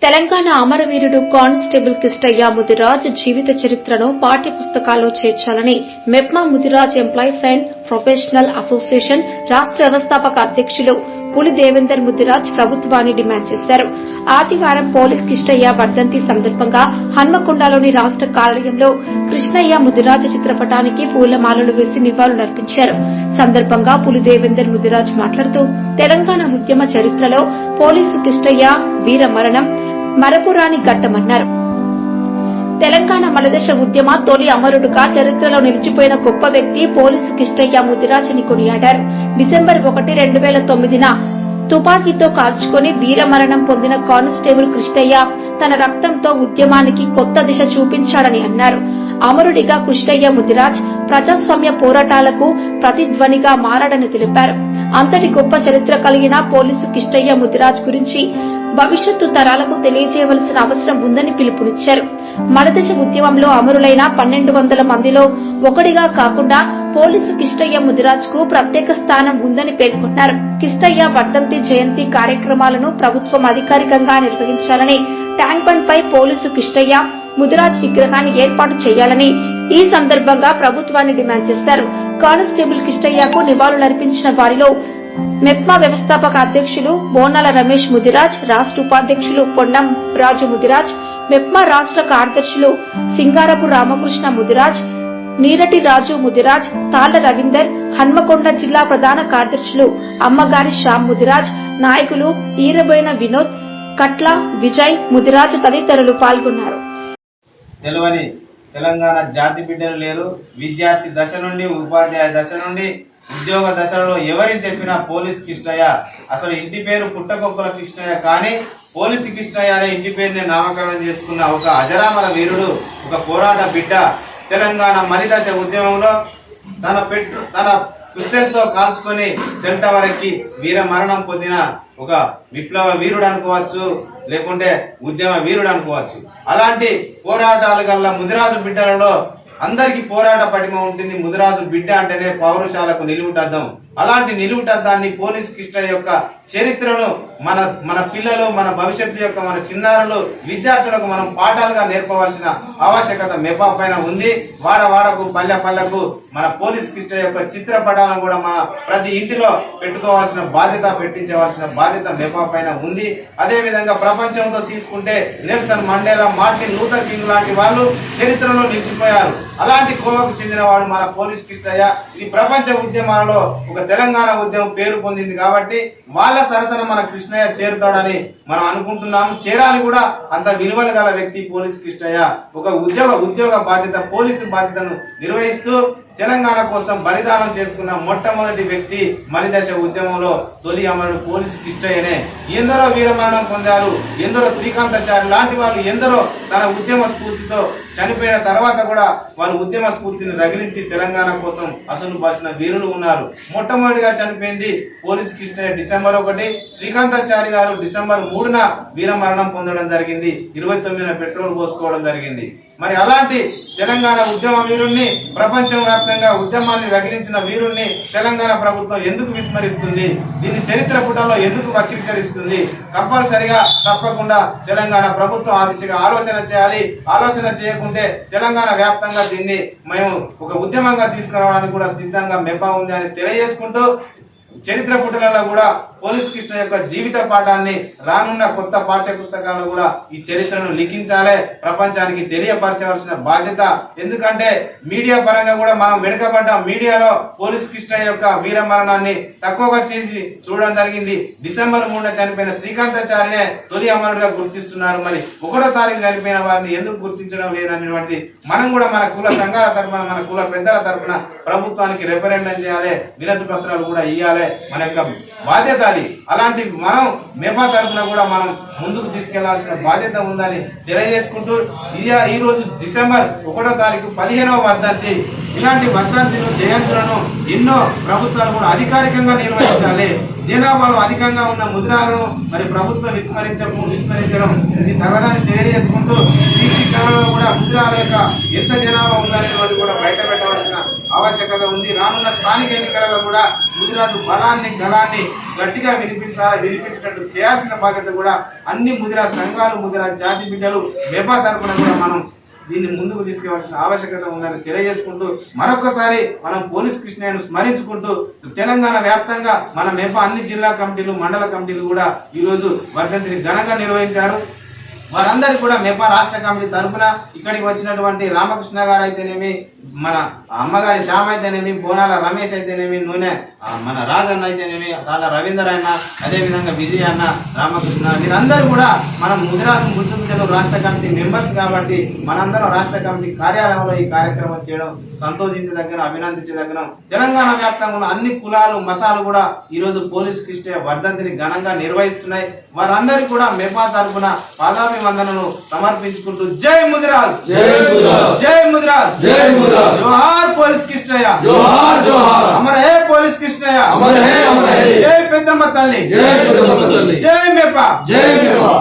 Telangana అమరవీరుడు constable Kishtaiah Mudiraj జీవిత చరిత్రను పాఠ్యపుస్తకాల్లో చేర్చాలని MEPMA Mudiraj employees and professional association రాష్ట్ర వ్యవస్థాపక అధ్యక్షులు పులి దేవేందర్ ముదిరాజ్ ప్రభుత్వాన్ని డిమాండ్ చేశారు. ఆదివారం పోలీస్ కిష్టయ్య వర్ధంతి సందర్భంగా హన్మకొండలోని రాష్ట్ర కార్యాలయంలో కృష్ణయ్య ముదిరాజ్ చిత్రపటానికి పూలమాలలు వేసి నివాళులర్పించారు. సందర్భంగా పులి దేవేందర్ ముదిరాజ్ మాట్లాడుతూ తెలంగాణ ఉద్యమ చరిత్రలో పోలీసు కిష్టయ్య వీర మరణం మరపురాని ఘట్టమన్నారు. తెలంగాణ మలదశ ఉద్యమ తొలి అమరుడుగా చరిత్రలో నిలిచిపోయిన గొప్ప వ్యక్తి పోలీసు కిష్టయ్య ముదిరాజ్ అని కొనియాడారు. డిసెంబర్ 1, 2009న తుపాకీతో కాల్చుకుని వీరమరణం పొందిన కానిస్టేబుల్ కృష్ణయ్య తన రక్తంతో ఉద్యమానికి కొత్త దిశ చూపించాడని అన్నారు. అమరుడిగా కృష్ణయ్య ముదిరాజ్ ప్రజాస్వామ్య పోరాటాలకు ప్రతిధ్వనిగా మారాడని తెలిపారు. అంతటి గొప్ప చరిత్ర కలిగిన పోలీసు కిష్టయ్య ముదిరాజ్ గురించి భవిష్యత్తు తరాలకు తెలియజేయవలసిన అవసరం ఉందని పిలుపునిచ్చారు. మలదశ ఉద్యమంలో అమరులైన 1200 మందిలో ఒకటిగా కాకుండా పోలీసు కిష్టయ్య ముదిరాజ్ కు ప్రత్యేక స్థానం ఉందని పేర్కొన్నారు. కిష్టయ్య వర్ధంతి జయంతి కార్యక్రమాలను ప్రభుత్వం అధికారికంగా నిర్వహించాలని, ట్యాంక్ బండ్ పై పోలీసు కిష్టయ్య ముదిరాజ్ విగ్రహాన్ని ఏర్పాటు చేయాలని ఈ సందర్భంగా ప్రభుత్వాన్ని డిమాండ్ చేశారు. కానిస్టేబుల్ కిష్టయ్యకు నివాళులర్పించిన వారిలో మెప్మా వ్యవస్థాపక అధ్యక్షులు బోనాల రమేష్ ముదిరాజ్, రాష్ట్ర ఉపాధ్యక్షులు పొన్నం రాజు ముదిరాజ్, మెప్మా రాష్ట్ర కార్యదర్శులు సింగారపు రామకృష్ణ ముదిరాజ్, నీరటి రాజు ముదిరాజ్, తాళ్ల రవీందర్, హన్మకొండ జిల్లా ప్రధాన కార్యదర్శులు అమ్మగారి శ్యామ్ ముదిరాజ్, నాయకులు ఈరబోయిన వినోద్, కట్ల విజయ్ ముదిరాజ్ తదితరులు పాల్గొన్నారు. తెలంగాణ జాతి బిడ్డలు లేరు. విద్యార్థి దశ నుండి ఉపాధ్యాయ దశ నుండి ఉద్యోగ దశలో ఎవరిని చెప్పినా పోలీస్ కిష్టయ్య, అసలు ఇంటి పేరు పుట్టకొక్కల కిష్టయ్య కానీ పోలీసు కిష్టయ్య అనే ఇంటి పేరుని నామకరణం చేసుకున్న ఒక అజరామర వీరుడు, ఒక పోరాట బిడ్డ. తెలంగాణ మలిదశ ఉద్యమంలో తన పిస్టల్తో కాల్చుకొని సెంట వరకు వీర మరణం పొందిన ఒక విప్లవ వీరుడు అనుకోవచ్చు, లేకుంటే ఉద్యమ వీరుడు అనుకోవచ్చు. అలాంటి పోరాటాలు గల ముదిరాజు బిడ్డలలో అందరికీ పోరాట పటిమ ఉంటుంది. ముదిరాజు బిడ్డ అంటేనే పౌరుషాలకు నిలువుటద్దం. అలాంటి నిలువుటద్దాన్ని పోలీస్ కిష్టయ్య యొక్క చరిత్రను మన పిల్లలు, మన భవిష్యత్తు యొక్క మన చిన్నారులు, విద్యార్థులకు మనం పాఠాలుగా నేర్పవలసిన ఆవశ్యకత మెపా పైన ఉంది. వాడవాడకు పల్లెకు మన పోలీస్ కిష్టయ్య యొక్క చిత్రపటాలను కూడా మన ప్రతి ఇంటిలో పెట్టుకోవాల్సిన బాధ్యత, పెట్టించవలసిన బాధ్యత మెపా పైన ఉంది. అదే విధంగా ప్రపంచంతో తీసుకుంటే Nelson Mandela, Martin Luther king లాంటి వాళ్ళు చరిత్రలో నిలిచిపోయారు. అలాంటి కోవకు చెందిన వాడు మన పోలీస్ కిష్టయ్య. ఇది ప్రపంచ ఉద్యమాలలో ఒక తెలంగాణ ఉద్యమం పేరు పొందింది కాబట్టి వాళ్ళ సరసన మన కృష్ణయ్య చేరుతాడని మనం అనుకుంటున్నాము. చేరాలి కూడా. అంత విలువలు గల వ్యక్తి పోలీస్ కిష్టయ్య. ఒక ఉద్యోగ బాధ్యత, పోలీసు బాధ్యతను నిర్వహిస్తూ తెలంగాణ కోసం బలిదానం చేసుకున్న మొట్టమొదటి వ్యక్తి మలిదశ ఉద్యమంలో తొలి అమరుడు పోలీస్ కిష్టయ్యనే. ఎందరో వీరమరణం పొందారు. ఎందరో శ్రీకాంతాచారి లాంటి వాళ్ళు ఎందరో తన ఉద్యమ స్ఫూర్తితో చనిపోయిన తర్వాత కూడా వారు ఉద్యమ స్ఫూర్తిని రగిలించి తెలంగాణ కోసం అసలు బాసిన వీరులు ఉన్నారు. మొట్టమొదటిగా చనిపోయింది పోలీస్ కిష్టయ్య డిసెంబర్ 1. శ్రీకాంతాచారి గారు డిసెంబర్ 3న వీరమరణం పొందడం జరిగింది. 29న పెట్రోల్ పోసుకోవడం జరిగింది. మరి అలాంటి తెలంగాణ ఉద్యమ వీరుణ్ణి, ప్రపంచం వ్యాప్తంగా ఉద్యమాన్ని రగిలించిన వీరుణ్ణి తెలంగాణ ప్రభుత్వం ఎందుకు విస్మరిస్తుంది? దీన్ని చరిత్ర పుటంలో ఎందుకు వక్రీకరిస్తుంది? కంపల్సరిగా తప్పకుండా తెలంగాణ ప్రభుత్వం ఆ దిశగా ఆలోచన చేయాలి. ఆలోచన చేయకుంటే తెలంగాణ వ్యాప్తంగా దీన్ని మేము ఒక ఉద్యమంగా తీసుకురావడానికి కూడా సిద్ధంగా మెపా ఉంది అని తెలియజేసుకుంటూ, చరిత్ర పుటలలో కూడా పోలీస్ కృష్ణ యొక్క జీవిత పాఠాన్ని రానున్న కొత్త పాఠ్య పుస్తకాల్లో కూడా ఈ చరిత్రను లిఖించాలి, ప్రపంచానికి తెలియపరచవలసిన బాధ్యత. ఎందుకంటే మీడియా పరంగా కూడా మనం వెనుకబడ్డాం. మీడియాలో పోలీస్ కృష్ణ యొక్క వీర మరణాన్ని తక్కువగా చేసి చూడడం జరిగింది. డిసెంబర్ 3న చనిపోయిన శ్రీకాంతాచారినే తొలి అమరుడుగా గుర్తిస్తున్నారు. మరి 1వ తారీఖు చనిపోయిన వారిని ఎందుకు గుర్తించడం లేదనేటువంటిది మనం కూడా మన కుల సంఘాల తరఫున, మన కుల పెద్దల తరఫున ప్రభుత్వానికి రెఫరెండం చేయాలి, వినతి పత్రాలు కూడా ఇవ్వాలి. మన యొక్క బాధ్యత అది. అలాంటి మనం మెపా తరఫున కూడా మనం ముందుకు తీసుకెళ్లాల్సిన బాధ్యత ఉందని తెలియజేసుకుంటూ, ఈ రోజు డిసెంబర్ 1వ తారీఖు 15వ వర్ధంతి. ఇలాంటి వర్ధంతులు, జయంతులను ఎన్నో ప్రభుత్వాలు కూడా అధికారికంగా నిర్వహించాలి. జనాభాలో అధికంగా ఉన్న ముద్రాలను మరి ప్రభుత్వం విస్మరించడం ఇది తగదని తెలియజేసుకుంటూ, బీసీ కళలో కూడా ముద్రాల యొక్క ఎంత జనాభా ఉందనేది కూడా బయట పెట్టవలసిన ఆవశ్యకత ఉంది. రానున్న స్థానిక ఎన్నికలలో కూడా ముదిరాజు బలాన్ని గలాన్ని గట్టిగా వినిపించినట్టు చేయాల్సిన బాధ్యత కూడా అన్ని ముదిరాజు సంఘాలు, ముదిరాజు జాతి బిడ్డలు మెపా తరపున కూడా మనం దీన్ని ముందుకు తీసుకెళ్లాల్సిన ఆవశ్యకత ఉందని తెలియజేసుకుంటూ మరొకసారి మనం పోలీస్ కృష్ణయ్యను స్మరించుకుంటూ తెలంగాణ వ్యాప్తంగా మన మెపా అన్ని జిల్లా కమిటీలు, మండల కమిటీలు కూడా ఈరోజు వర్ధంతిని ఘనంగా నిర్వహించారు. వారందరికీ కూడా మెపా రాష్ట్ర కమిటీ తరఫున ఇక్కడికి వచ్చినటువంటి రామకృష్ణ గారు అయితేనేమి, మన అమ్మగారి శ్యామ్ అయితేనేమి, బోనాల రమేష్ అయితేనేమి, నూనె మన రాజన్న అయితేనేమి, తాళ రవీందర్ అన్న, అదేవిధంగా విజయ్ అన్న, రామకృష్ణ, వీరందరూ కూడా మనం ముదిరాజు ముద్దు బిడ్డలు రాష్ట్ర కమిటీ మెంబర్స్ కాబట్టి మనందరం రాష్ట్ర కమిటీ కార్యాలయంలో ఈ కార్యక్రమం చేయడం సంతోషించదగిన, అభినందించదగిన. తెలంగాణ వ్యాప్తంగా ఉన్న అన్ని కులాలు, మతాలు కూడా ఈ రోజు పోలీస్ కృష్ణయ్య వర్ధంతిని ఘనంగా నిర్వహిస్తున్నాయి. వారందరికీ కూడా మెపా తరపున పాదాభివందనను సమర్పించుకుంటూ జై ముదిరాజ్, జై ముదిరాజ్, జోహార్ పోలీస్ కృష్ణయ్య, జోహార్ జోహార్, అమర్ హే పోలీస్ కృష్ణయ్య, అమర్ హే అమర్ హే, జై పెద్దమ్మ తల్లి, జై పెద్దమ్మ తల్లి, జై మెపా, జై మెపా.